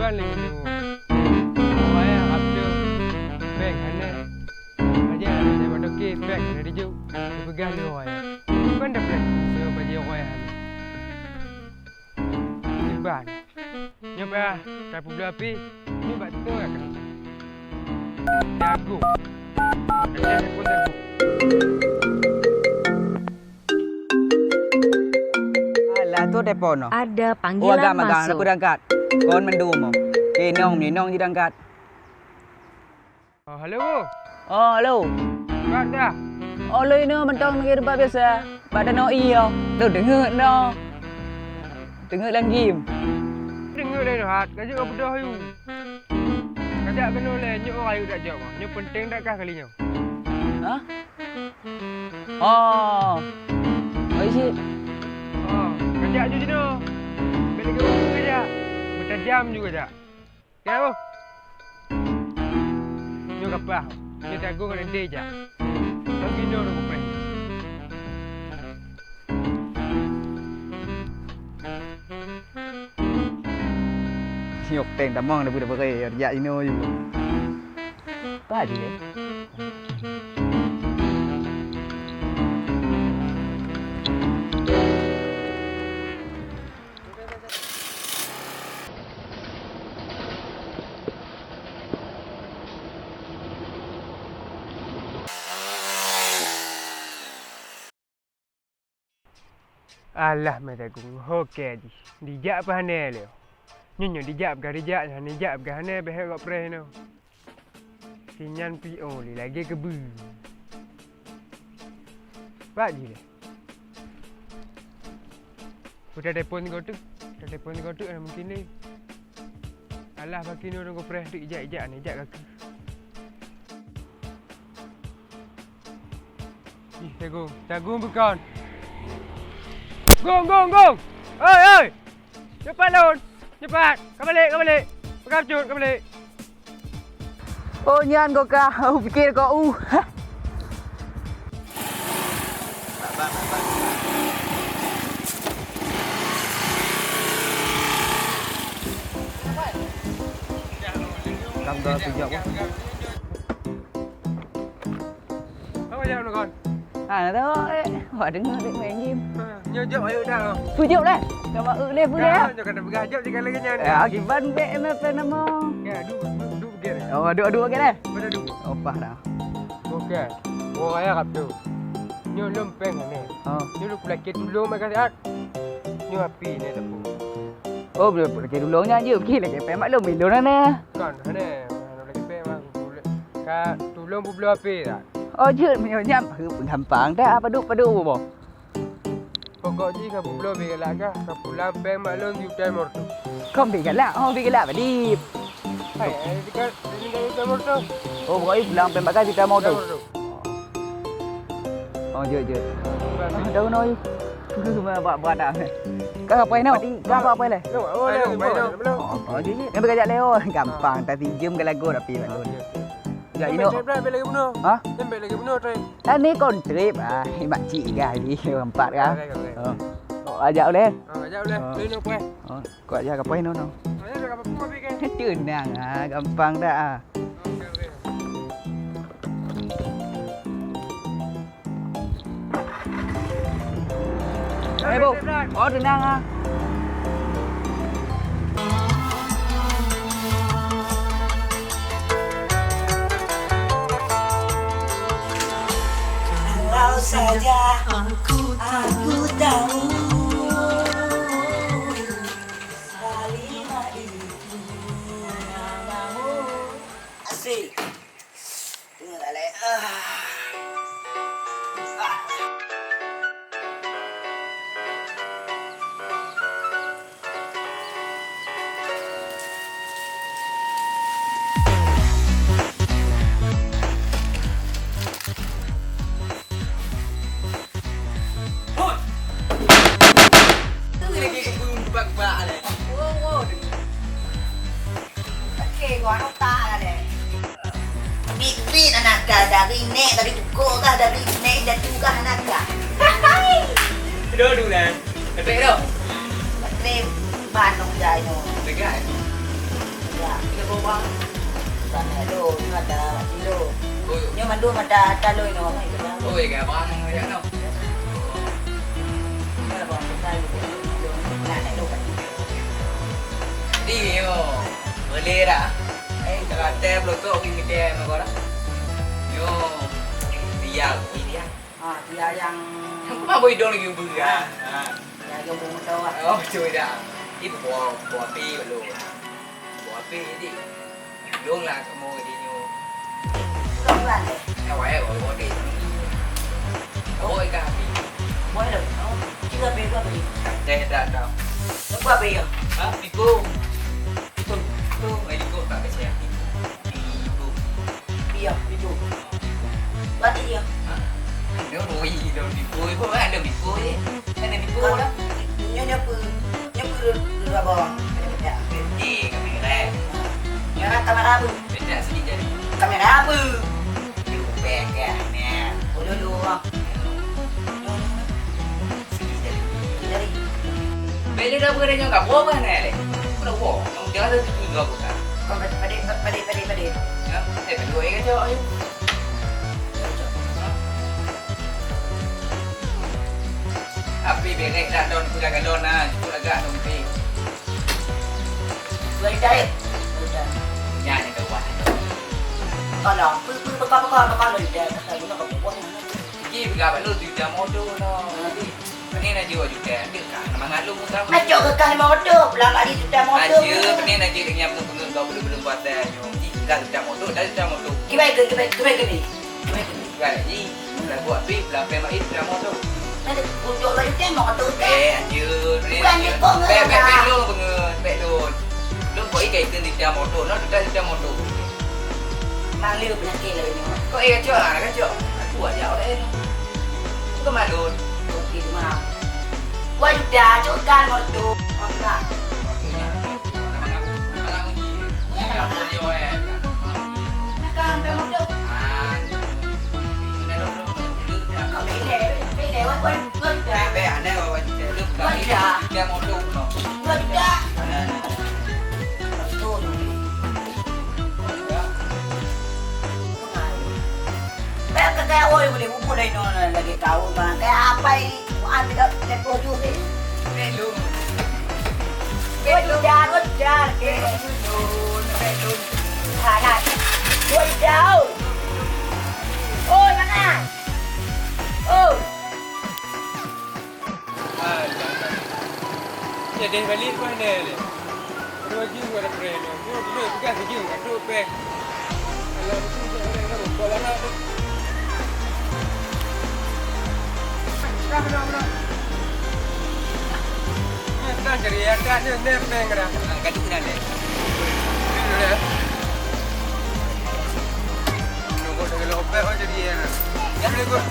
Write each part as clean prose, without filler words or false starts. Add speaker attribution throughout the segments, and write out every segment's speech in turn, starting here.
Speaker 1: Bukan lagi tu. Orang yang abdo. Bank mana? Aja lah saya buat okey bank mana dia jauh. Dia pegang dia orang. Bukan dah plan. Dia bagi orang yang. Seban. Nyoba lah. Tapu belah api. Ni betul lah kan. Jago. Ada pun jago.
Speaker 2: Alah tu telefon no.
Speaker 3: Ada panggilan masuk.
Speaker 2: Aku dah angkat. Kon mendu mo. Nong ni nong je dah angkat.
Speaker 1: Oh, halo Bu.
Speaker 2: Oh, halo.
Speaker 1: Buat dah.
Speaker 2: Oh, lo ini mentong negeri tempat biasa. Pada no iyo. Tu dengar no. Dengar lagi.
Speaker 1: Dengar dah hat. Kajak kau bedah you. Kajak kena le nyok orang you tak jawab. Nyok penting tak kah kalinya?
Speaker 2: Hah? Oh. Oh, isi.
Speaker 1: Oh, kajak je sini. Beli ke buku kajak. Bertajam juga tak? Ya Bu. Nyok apa? Nyok tagu kena dia je. Tak kena orang kumpul.
Speaker 2: Nhục tiền tầm mong là vừa bơi dạy nóอยู่có gì đấy
Speaker 1: Alah, mata gung hoke di. Dijak apa hane leo? Nyonya dijak ke hane behek kok preh no. Sinyan PO li lagi ke bu. Pak ji le. Udah telefon kau tu. Mungkin ni. Alah bagi ni orang kau preh tu ijak ni ijak kaki. Ih, tagung bukan. Gong! Oi! Cepat laun! Cepat! Kau balik! Pegang cut, kau balik!
Speaker 2: oh nyan kau kau pikir kau Cầm cơ tôi dọc
Speaker 1: Không có dao nữa con.
Speaker 2: à đó hỏi đứng mày nghiêm
Speaker 1: Nhớ jauh ayo dah.
Speaker 2: vui dọc đấy kalau lên vui đấy
Speaker 1: Jangan kena pegang jauh sekali lagi nyan.
Speaker 2: ya gimana be nama
Speaker 1: Ya, duduk begini.
Speaker 2: oh dua cái này
Speaker 1: Pada duduk.
Speaker 2: opa dah
Speaker 1: Okey. Orang ayah kap tu. Nyo lempeng ni.
Speaker 2: oh
Speaker 1: Nyo lu lagi tolong mai kasih. Nyo api ni tak pun.
Speaker 2: oh boleh cái dulu nya je kira cái pe mak lu min lu nè
Speaker 1: Kan, hane. Mana lagi pe bang. Ka tolong bublo api tak.
Speaker 2: oh chứ mình nhắm hư pun hampang dah apa du bo
Speaker 1: Pokok ji ka bublo be la ka. Ka pulang pe mak lu di timur tu.
Speaker 2: không bị cái lạ phải đi
Speaker 1: Hai, dekat ini dari timur tu.
Speaker 2: oh pokoknya pulang pe mak kita mau tu
Speaker 1: Timur tu.
Speaker 2: oh je đâu nói cứ mà buat dah kau apa ini kau apa ini
Speaker 1: Oh, leh.
Speaker 2: oh je yang berkajak leo gampang tadi jam ke lagu rapi mak lu ya ini
Speaker 1: Sampai lagi bunuh.
Speaker 2: hả
Speaker 1: Sampai lagi bunuh try.
Speaker 2: ini kon trip mak cik gài đi empat kan oh ajak lên
Speaker 1: Ajak boleh. Leno pe.
Speaker 2: oh kau ajak apa ini no
Speaker 1: Saya dah apa pun bikin.
Speaker 2: tenang gampang dah
Speaker 1: Okey.
Speaker 2: eh bu oh tenang
Speaker 4: Kalau saja aku tahu kalimat itu namamu asik. Dengar le. Bit anak dari nek dari tuko kah dari nek dan juga anak kah.
Speaker 1: Dulu dah. Ketik dah.
Speaker 4: Ketik ban nong jai no.
Speaker 1: Dekat.
Speaker 4: Ya, kita bawa sana do, ada kilo. Nyo man do mada taloy no.
Speaker 3: Ôi kìa con vậy đâu.
Speaker 4: Ada bang besar. Nak naik do.
Speaker 3: Đi mà vừa lê đã. Ấy cả tem rồi tôi cũng cái tem mà có đó. Yo, đi vào đi đi.
Speaker 4: Ah, dia yang
Speaker 3: Không có bao nhiêu là nhiều bự à.
Speaker 4: ya yang bung do.
Speaker 3: Ôi trời đã. Ít bỏ pi vào luôn. Bỏ pi đi. Luôn là cái mồi đi nhiều.
Speaker 4: Không làm được.
Speaker 3: Em hỏi em bỏ đi. Ôi cả pi.
Speaker 4: Mới được. Chưa biết qua bị.
Speaker 3: Đây đã đâu.
Speaker 4: Nó qua bị rồi.
Speaker 3: Hả? Đi cô. Cô mày đi cô cả cái xe. Đi cô.
Speaker 4: Bị rồi, bị chủ. Bắt đi rồi.
Speaker 3: Nếu nuôi gì đâu đi cô, không phải đâu đi cô ấy. Cái này đi cô đó.
Speaker 4: Nhớ ra bò. Ya.
Speaker 3: Gì cái này này.
Speaker 4: Nhớ kamera bự.
Speaker 3: Bên đây sẽ đi đây.
Speaker 4: Kamera bự.
Speaker 3: Đi bè kìa nè.
Speaker 4: Ôi lulu.
Speaker 3: Sẽ đi đây.
Speaker 4: Dari.
Speaker 3: Bên đây đâu có đây nhau cả bố cái này này. Có đâu bỏ, không nhớ tới cái ngược của cả.
Speaker 4: Kau pada.
Speaker 3: Nhá, để phải đuổi cái cho ấy. Api bên này đã đòn cái đòn à, chú là gạ đồng phi.
Speaker 4: Dua dari.
Speaker 3: Nhà này đâu quá.
Speaker 4: Kau dah. Kau lagi dah. Kau guna kau buat ni.
Speaker 3: Chi bị gặp luôn từ cha mô tô nó. Bên này là chưa được kẻ được cả mà ngắt luôn sao.
Speaker 4: Nak cok ke kali mau tu, belang ali tu dah mau tu.
Speaker 3: Aja, bên này là chưa được nhập được người đâu belum buat teh nyom. Dah từ cha mô tô, dah từ cha mô tô.
Speaker 4: Kibai ke ni.
Speaker 3: Gak gì? Là buat pi là phải mà ít cha mô tô.
Speaker 4: Nanti unjuk lagi tu mau tu ke.
Speaker 3: Aja, bé luôn mọi người, bé luôn. Lúc có ý cái từ cha mô tô, nó từ cha mô tô.
Speaker 4: Mang liu penyakit lagi ni.
Speaker 3: Có ý cái chỗ là cái chỗ, của dạo đấy. Có mà luôn.
Speaker 4: Tu di mana? Wah dah cok kan mau tu. Enggak. Nak kan mau tu. Kau ni deh, wah dah. Wah dah. Tu ni. Kayak oi boleh buku dah no lagi kau bang. Kayak apa ini? Anda dah lepas tu ni. Wajar. Anak. Wajar. Oh mana? Oh.
Speaker 1: Jadi balik ke mana le? Dua jam ada preno. Yo dulu juga sejam kat tu pe. Kalau tu orang nak buat mana tu? Mana? Nak cari ada ni peng dah.
Speaker 3: Cái đúng này này.
Speaker 1: Dulu dah. Nunggu dengan lopek aja jadi ya. Boleh kau.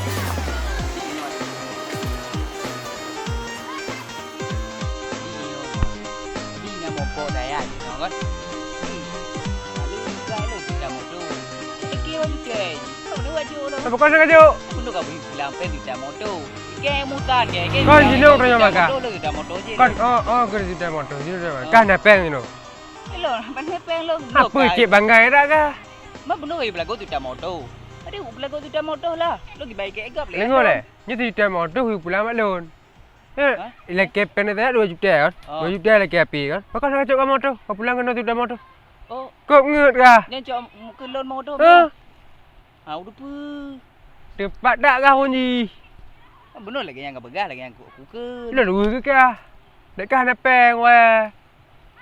Speaker 2: Đi nhà một cô đại à thì nó gót. Lu cái lu kita moto. Cái kia lu ke. Kau dua aja lo.
Speaker 1: Apa kau sengaja?
Speaker 2: Kau nak kau bilang pen kita moto. Cái mutan ya.
Speaker 1: Kau sini orang yang makan.
Speaker 2: Moto lu kita moto je.
Speaker 1: Kan kerja di motor sini dah. Kan nak peng ni.
Speaker 2: Lo, ban he pen lo.
Speaker 1: Apa cik banggai dah kah?
Speaker 2: Mà bữa nay là có tụi trà mô tô, ở đây cũng là có tụi trà mô tô là, lo cái bài cái gặp lại.
Speaker 1: Lengo le. Ni tu time motor hui pulang mak lon. Ila kepen dah 2 juta kan. 2 juta lah kepi kan. Kau nak cakap motor, kau pulang kena tu motor.
Speaker 2: Ô,
Speaker 1: Kau ngut kah?
Speaker 2: nên cho cái lon mô tô. Hảo được pư.
Speaker 1: Tepat dak kah hunji?
Speaker 2: Bữa nay là cái nhà gặp bữa là cái nhà của cứ.
Speaker 1: Lu dulu ke kah? Dak kah nak peng weh.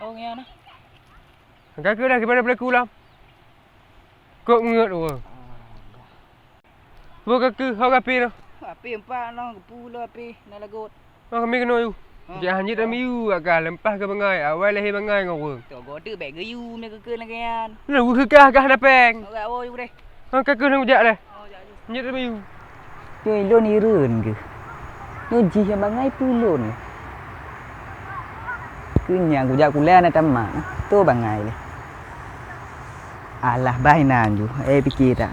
Speaker 2: Ô nghe nó.
Speaker 1: Kau ke dah kepada boleh kulam. Kau ngut tu. Buka ke kau kapi tu.
Speaker 2: Api empat nó pu lo api, này là gột.
Speaker 1: Kami kena you. Jangan hanyut kami you agak lempah ke bangai. Awal leher bangai ngau.
Speaker 2: Tổ gột tự bẻ cái yu mấy cái là cái ăn.
Speaker 1: Lu ke kah kah nak peng.
Speaker 2: Gạo ôi đây.
Speaker 1: Kau ke nak ujak dah. Hanyut kami you.
Speaker 2: Cái lon irun ke. Nó gì mà ngay pu lon. Cứ nhà của gia của Lea này trăm mà. Tôi bằng ngày này. Alah baik nanju, pikir tak.